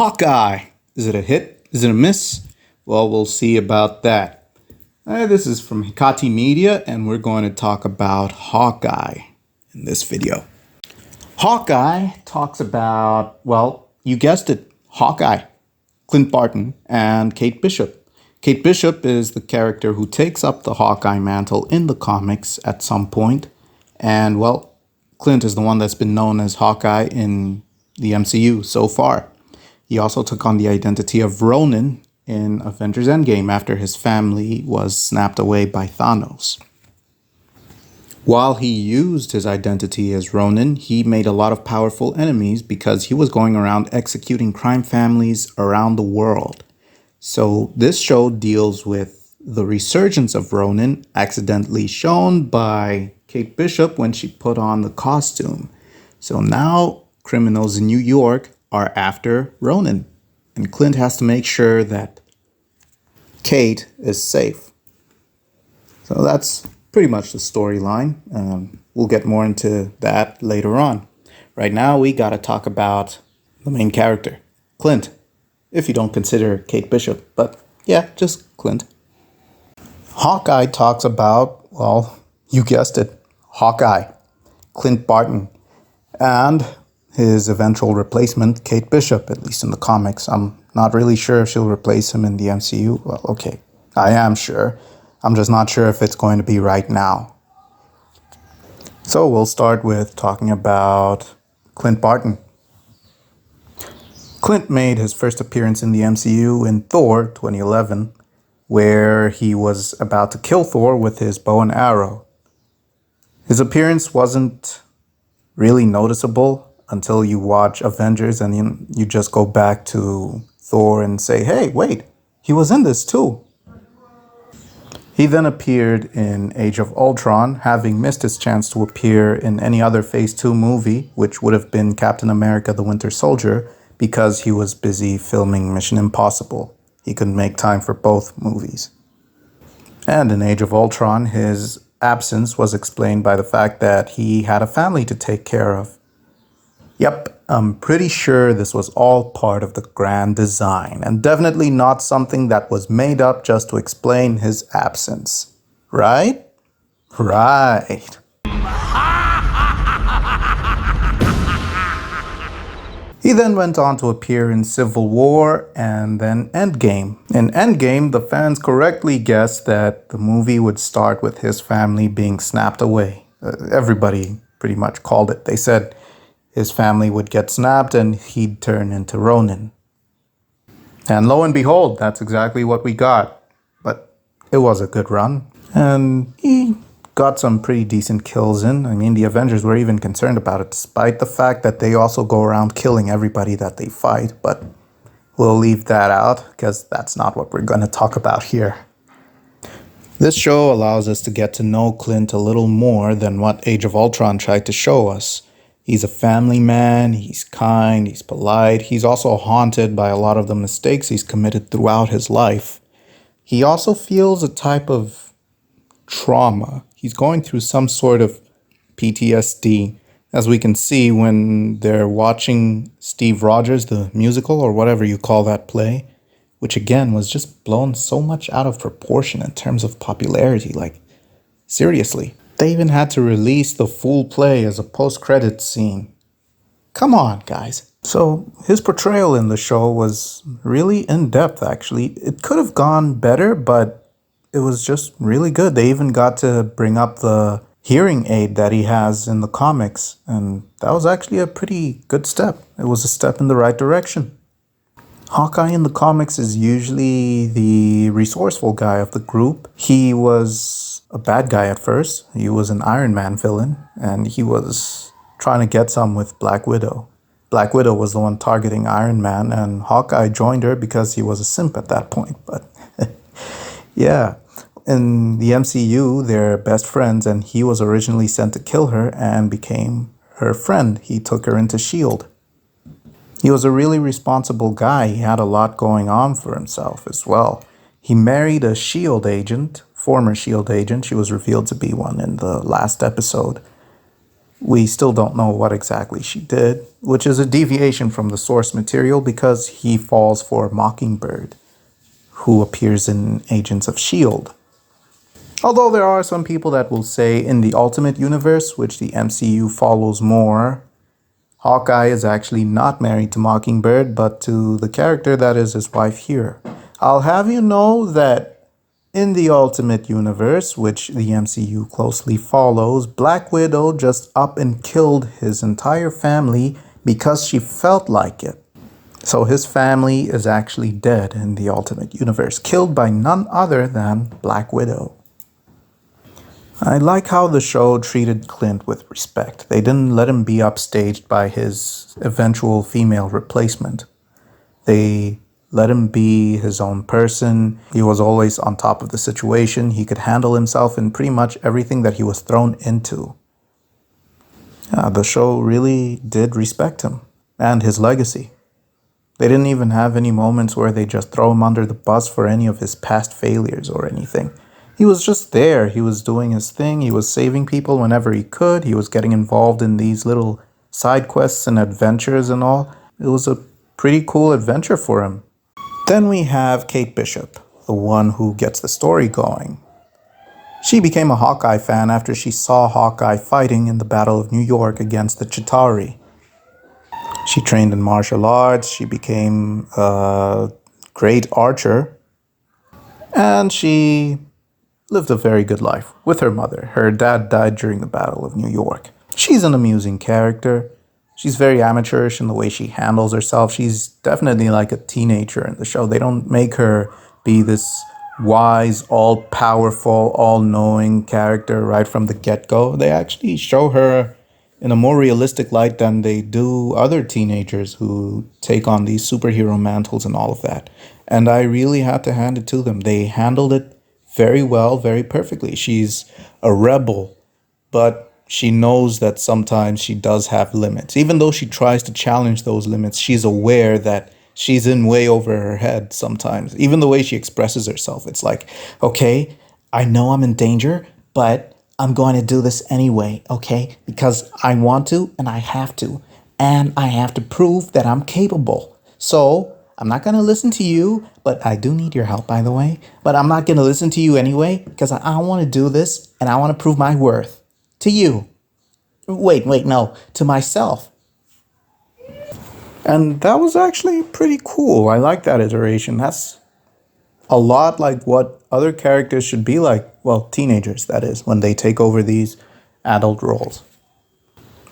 Hawkeye. Is it a hit? Is it a miss? Well, we'll see about that. This is from Hekate Media, and we're going to talk about Hawkeye in this video. Hawkeye talks about, well, you guessed it, Hawkeye, Clint Barton, and Kate Bishop. Kate Bishop is the character who takes up the Hawkeye mantle in the comics at some point. And, well, Clint is the one that's been known as Hawkeye in the MCU so far. He also took on the identity of Ronin in Avengers Endgame after his family was snapped away by Thanos. While he used his identity as Ronin, he made a lot of powerful enemies because he was going around executing crime families around the world. So this show deals with the resurgence of Ronin, accidentally shown by Kate Bishop when she put on the costume. So now criminals in New York are after Ronin, and Clint has to make sure that Kate is safe. So that's pretty much the storyline. We'll get more into that later on. Right now, we got to talk about the main character, Clint, if you don't consider Kate Bishop. But yeah, just Clint. Hawkeye talks about, well, you guessed it, Hawkeye, Clint Barton, and his eventual replacement, Kate Bishop, at least in the comics. I'm not really sure if she'll replace him in the MCU. Well, okay, I am sure. I'm just not sure if it's going to be right now. So we'll start with talking about Clint Barton. Clint made his first appearance in the MCU in Thor 2011, where he was about to kill Thor with his bow and arrow. His appearance wasn't really noticeable until you watch Avengers and you just go back to Thor and say, hey, wait, he was in this too. He then appeared in Age of Ultron, having missed his chance to appear in any other Phase 2 movie, which would have been Captain America the Winter Soldier, because he was busy filming Mission Impossible. He couldn't make time for both movies. And in Age of Ultron, his absence was explained by the fact that he had a family to take care of. Yep, I'm pretty sure this was all part of the grand design, and definitely not something that was made up just to explain his absence. Right? Right. He then went on to appear in Civil War and then Endgame. In Endgame, the fans correctly guessed that the movie would start with his family being snapped away. Everybody pretty much called it. They said his family would get snapped and he'd turn into Ronin. And lo and behold, that's exactly what we got. But it was a good run. And he got some pretty decent kills in. I mean, the Avengers were even concerned about it, despite the fact that they also go around killing everybody that they fight. But we'll leave that out, because that's not what we're going to talk about here. This show allows us to get to know Clint a little more than what Age of Ultron tried to show us. He's a family man, he's kind, he's polite. He's also haunted by a lot of the mistakes he's committed throughout his life. He also feels a type of trauma. He's going through some sort of PTSD, as we can see when they're watching Steve Rogers, the musical, or whatever you call that play, which again was just blown so much out of proportion in terms of popularity. Like, seriously. They even had to release the full play as a post-credits scene. Come on, guys. So his portrayal in the show was really in-depth, actually. It could have gone better, but it was just really good. They even got to bring up the hearing aid that he has in the comics, and that was actually a pretty good step. It was a step in the right direction. Hawkeye in the comics is usually the resourceful guy of the group. He was a bad guy at first. He was an Iron Man villain, and he was trying to get some with Black Widow. Black Widow was the one targeting Iron Man, and Hawkeye joined her because he was a simp at that point. But yeah, in the MCU, they're best friends, and he was originally sent to kill her and became her friend. He took her into S.H.I.E.L.D. He was a really responsible guy. He had a lot going on for himself as well. He married a S.H.I.E.L.D. agent, former S.H.I.E.L.D. agent. She was revealed to be one in the last episode. We still don't know what exactly she did, which is a deviation from the source material because he falls for Mockingbird, who appears in Agents of S.H.I.E.L.D. Although there are some people that will say in the Ultimate Universe, which the MCU follows more, Hawkeye is actually not married to Mockingbird, but to the character that is his wife here. I'll have you know that in the Ultimate Universe, which the MCU closely follows, Black Widow just up and killed his entire family because she felt like it. So his family is actually dead in the Ultimate Universe, killed by none other than Black Widow. I like how the show treated Clint with respect. They didn't let him be upstaged by his eventual female replacement. They let him be his own person. He was always on top of the situation. He could handle himself in pretty much everything that he was thrown into. The show really did respect him and his legacy. They didn't even have any moments where they just throw him under the bus for any of his past failures or anything. He was just there. He was doing his thing. He was saving people whenever he could. He was getting involved in these little side quests and adventures and all. It was a pretty cool adventure for him. Then we have Kate Bishop, the one who gets the story going. She became a Hawkeye fan after she saw Hawkeye fighting in the Battle of New York against the Chitauri. She trained in martial arts. She became a great archer. And she lived a very good life with her mother. Her dad died during the Battle of New York. She's an amusing character. She's very amateurish in the way she handles herself. She's definitely like a teenager in the show. They don't make her be this wise, all-powerful, all-knowing character right from the get-go. They actually show her in a more realistic light than they do other teenagers who take on these superhero mantles and all of that. And I really had to hand it to them. They handled it very well, very perfectly. She's a rebel, but she knows that sometimes she does have limits. Even though she tries to challenge those limits, she's aware that she's in way over her head sometimes. Even the way she expresses herself, it's like, okay, I know I'm in danger, but I'm going to do this anyway, okay? Because I want to and I have to. And I have to prove that I'm capable. So I'm not going to listen to you, but I do need your help, by the way. But I'm not going to listen to you anyway because I want to do this and I want to prove my worth to you. Wait, no, to myself. And that was actually pretty cool. I like that iteration. That's a lot like what other characters should be like. Well, teenagers, that is, when they take over these adult roles.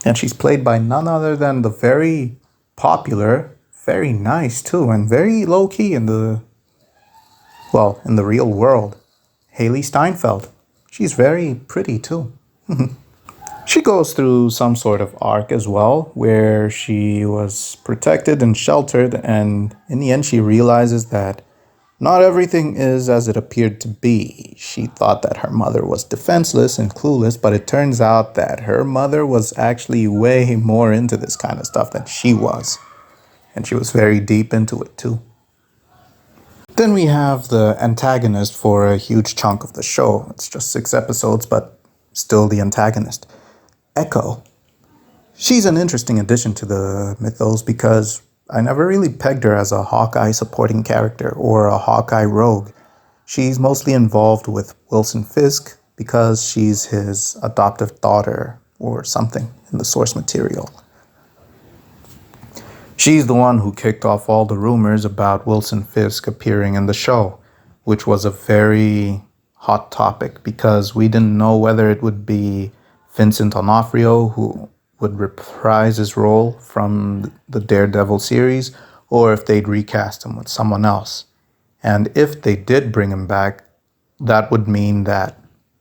And she's played by none other than the very popular, very nice too, and very low-key in the real world, Haley Steinfeld. She's very pretty too. She goes through some sort of arc as well, where she was protected and sheltered, and in the end she realizes that not everything is as it appeared to be. She thought that her mother was defenseless and clueless, but it turns out that her mother was actually way more into this kind of stuff than she was. And she was very deep into it too. Then we have the antagonist for a huge chunk of the show. It's just 6 episodes, but still the antagonist. Echo. She's an interesting addition to the mythos because I never really pegged her as a Hawkeye supporting character or a Hawkeye rogue. She's mostly involved with Wilson Fisk because she's his adoptive daughter or something in the source material. She's the one who kicked off all the rumors about Wilson Fisk appearing in the show, which was a very hot topic because we didn't know whether it would be Vincent D'Onofrio who would reprise his role from the Daredevil series, or if they'd recast him with someone else. And if they did bring him back, that would mean that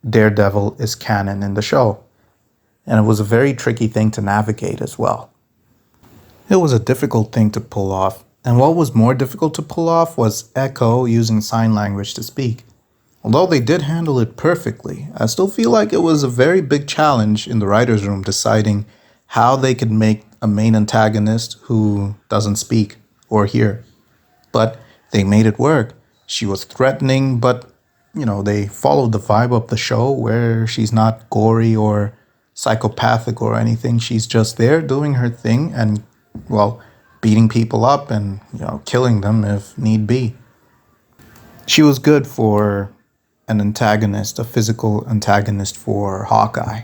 Daredevil is canon in the show. And it was a very tricky thing to navigate as well. It was a difficult thing to pull off, and what was more difficult to pull off was Echo using sign language to speak. Although they did handle it perfectly, I still feel like it was a very big challenge in the writer's room deciding how they could make a main antagonist who doesn't speak or hear. But they made it work. She was threatening, but, they followed the vibe of the show where she's not gory or psychopathic or anything. She's just there doing her thing and, well, beating people up and, killing them if need be. She was good for an antagonist, a physical antagonist for Hawkeye.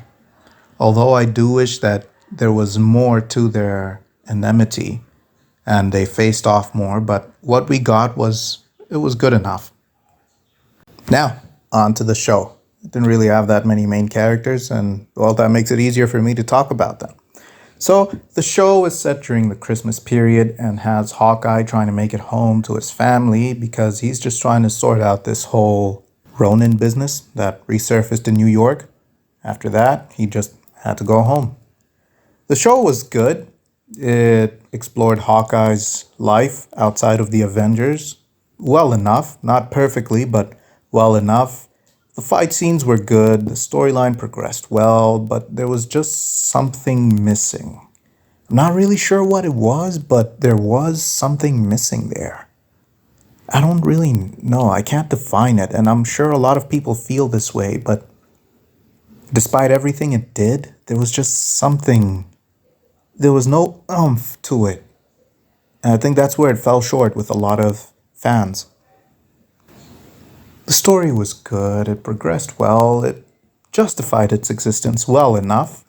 Although I do wish that there was more to their enmity and they faced off more, but what we got was good enough. Now, on to the show. It didn't really have that many main characters, and well, that makes it easier for me to talk about them. So, the show is set during the Christmas period and has Hawkeye trying to make it home to his family because he's just trying to sort out this whole Ronin business that resurfaced in New York. After that, he just had to go home. The show was good. It explored Hawkeye's life outside of the Avengers well enough, not perfectly, but well enough. The fight scenes were good, the storyline progressed well, but there was just something missing. I'm not really sure what it was, but there was something missing there. I don't really know, I can't define it, and I'm sure a lot of people feel this way, but despite everything it did, there was just something. There was no oomph to it. And I think that's where it fell short with a lot of fans. The story was good, it progressed well, it justified its existence well enough.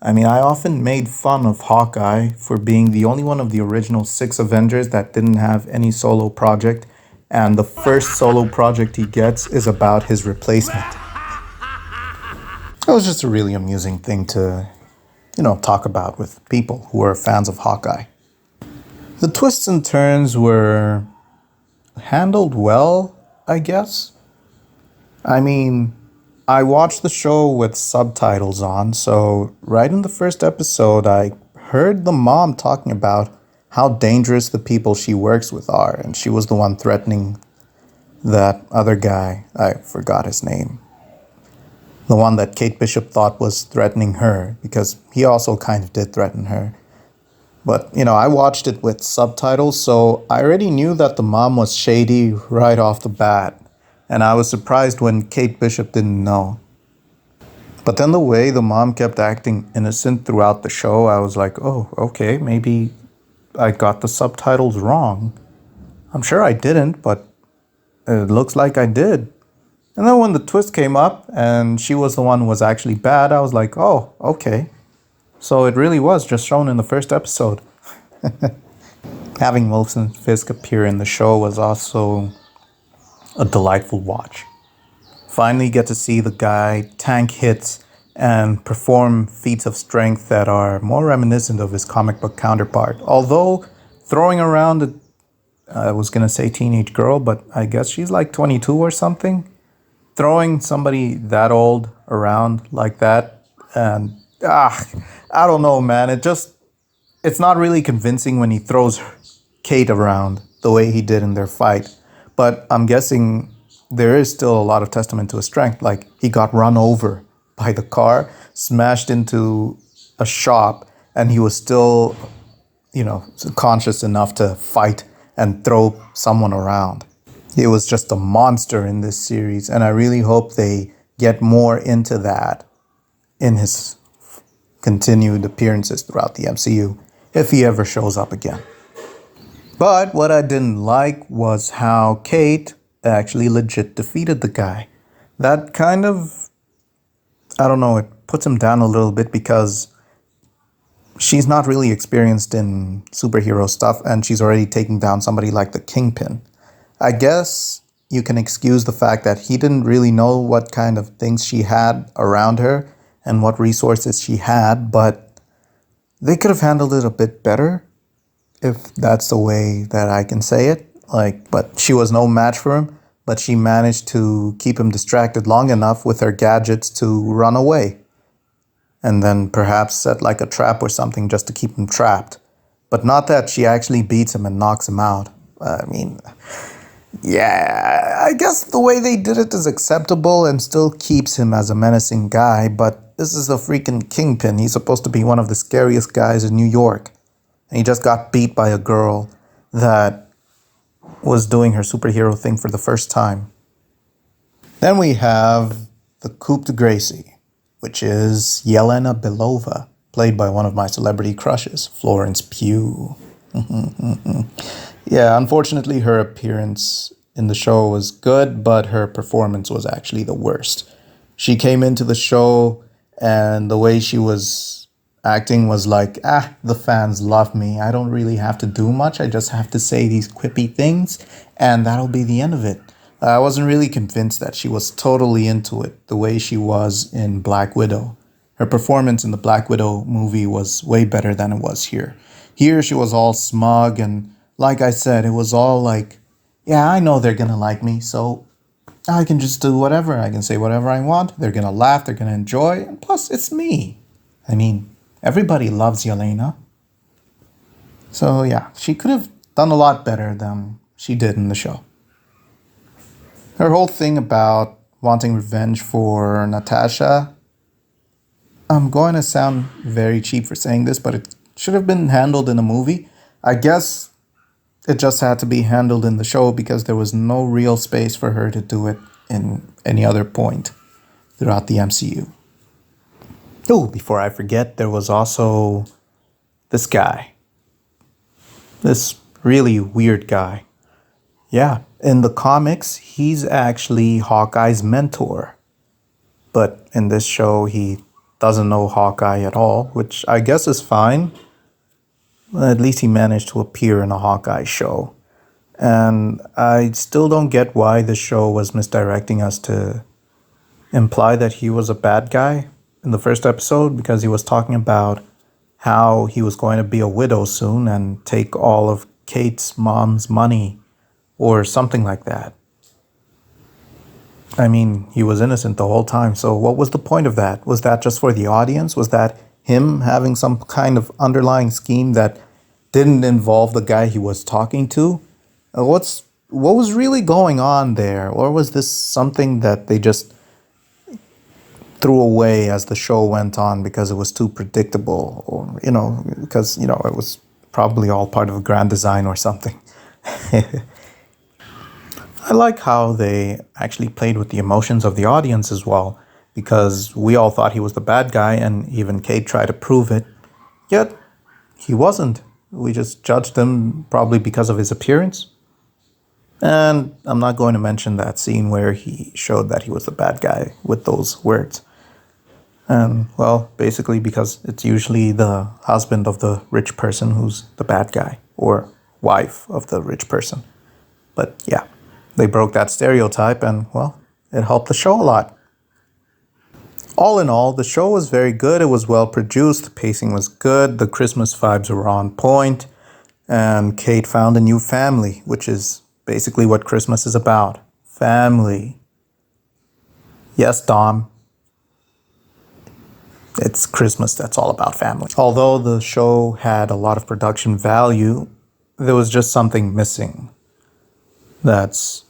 I mean, I often made fun of Hawkeye for being the only one of the original 6 Avengers that didn't have any solo project, and the first solo project he gets is about his replacement. It was just a really amusing thing to, talk about with people who are fans of Hawkeye. The twists and turns were handled well, I guess. I mean, I watched the show with subtitles on, so right in the first episode, I heard the mom talking about how dangerous the people she works with are, and she was the one threatening that other guy. I forgot his name. The one that Kate Bishop thought was threatening her, because he also kind of did threaten her. But, I watched it with subtitles, so I already knew that the mom was shady right off the bat. And I was surprised when Kate Bishop didn't know. But then the way the mom kept acting innocent throughout the show, I was like, oh, okay, maybe I got the subtitles wrong. I'm sure I didn't, but it looks like I did. And then when the twist came up and she was the one who was actually bad, I was like, oh, okay. So it really was just shown in the first episode. Having Wilson Fisk appear in the show was also a delightful watch. Finally get to see the guy tank hits and perform feats of strength that are more reminiscent of his comic book counterpart. Although throwing around, I was going to say teenage girl, but I guess she's like 22 or something. Throwing somebody that old around like that, and I don't know, man. It's not really convincing when he throws Kate around the way he did in their fight. But I'm guessing there is still a lot of testament to his strength. Like, he got run over by the car, smashed into a shop, and he was still, conscious enough to fight and throw someone around. He was just a monster in this series, and I really hope they get more into that in his continued appearances throughout the MCU, if he ever shows up again. But what I didn't like was how Kate actually legit defeated the guy. That kind of, I don't know, it puts him down a little bit because she's not really experienced in superhero stuff and she's already taken down somebody like the Kingpin. I guess you can excuse the fact that he didn't really know what kind of things she had around her and what resources she had, but they could have handled it a bit better, if that's the way that I can say it. But she was no match for him, but she managed to keep him distracted long enough with her gadgets to run away. And then perhaps set like a trap or something just to keep him trapped. But not that she actually beats him and knocks him out. I mean, yeah, I guess the way they did it is acceptable and still keeps him as a menacing guy, but this is a freaking Kingpin. He's supposed to be one of the scariest guys in New York. And he just got beat by a girl that was doing her superhero thing for the first time. Then we have the coup de Gracie. which is Yelena Belova, played by one of my celebrity crushes, Florence Pugh. Yeah, unfortunately, her appearance in the show was good, but her performance was actually the worst. She came into the show, and the way she was acting was like, the fans love me. I don't really have to do much. I just have to say these quippy things, and that'll be the end of it. I wasn't really convinced that she was totally into it the way she was in Black Widow. Her performance in the Black Widow movie was way better than it was here. Here, she was all smug, and like I said, it was all like, yeah, I know they're gonna like me, so I can just do whatever. I can say whatever I want. They're gonna laugh, they're gonna enjoy, and plus, it's me. I mean, everybody loves Yelena. So, yeah, she could have done a lot better than she did in the show. Her whole thing about wanting revenge for Natasha, I'm going to sound very cheap for saying this, but it should have been handled in a movie. I guess it just had to be handled in the show because there was no real space for her to do it in any other point throughout the MCU. Oh, before I forget, there was also this guy. This really weird guy. Yeah, in the comics, he's actually Hawkeye's mentor. But in this show, he doesn't know Hawkeye at all, which I guess is fine. Well, at least he managed to appear in a Hawkeye show. And I still don't get why the show was misdirecting us to imply that he was a bad guy in the first episode, because he was talking about how he was going to be a widow soon and take all of Kate's mom's money or something like that. I mean, he was innocent the whole time, so what was the point of that? Was that just for the audience? Was that him having some kind of underlying scheme that didn't involve the guy he was talking to? What was really going on there? Or was this something that they just threw away as the show went on because it was too predictable? Or, because, it was probably all part of a grand design or something. I like how they actually played with the emotions of the audience as well, because we all thought he was the bad guy, and even Kate tried to prove it. Yet, he wasn't. We just judged him probably because of his appearance. And I'm not going to mention that scene where he showed that he was the bad guy with those words. And, well, basically because it's usually the husband of the rich person who's the bad guy, or wife of the rich person. But yeah, they broke that stereotype, and, well, it helped the show a lot. All in all, the show was very good. It was well produced, the pacing was good, the Christmas vibes were on point, and Kate found a new family, which is basically what Christmas is about. Family. Yes, Dom. It's Christmas, that's all about family. Although the show had a lot of production value, there was just something missing. That's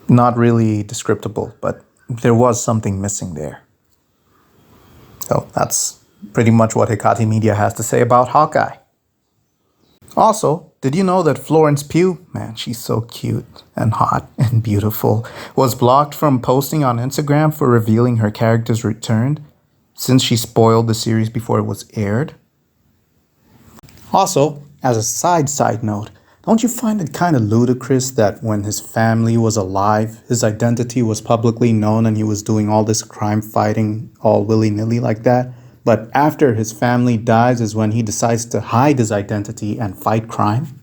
not really descriptible, but there was something missing there. So that's pretty much what Hekate Media has to say about Hawkeye. Also, did you know that Florence Pugh, man, she's so cute and hot and beautiful, was blocked from posting on Instagram for revealing her character's return since she spoiled the series before it was aired? Also, as a side note, don't you find it kind of ludicrous that when his family was alive, his identity was publicly known and he was doing all this crime fighting all willy-nilly like that? But after his family dies is when he decides to hide his identity and fight crime?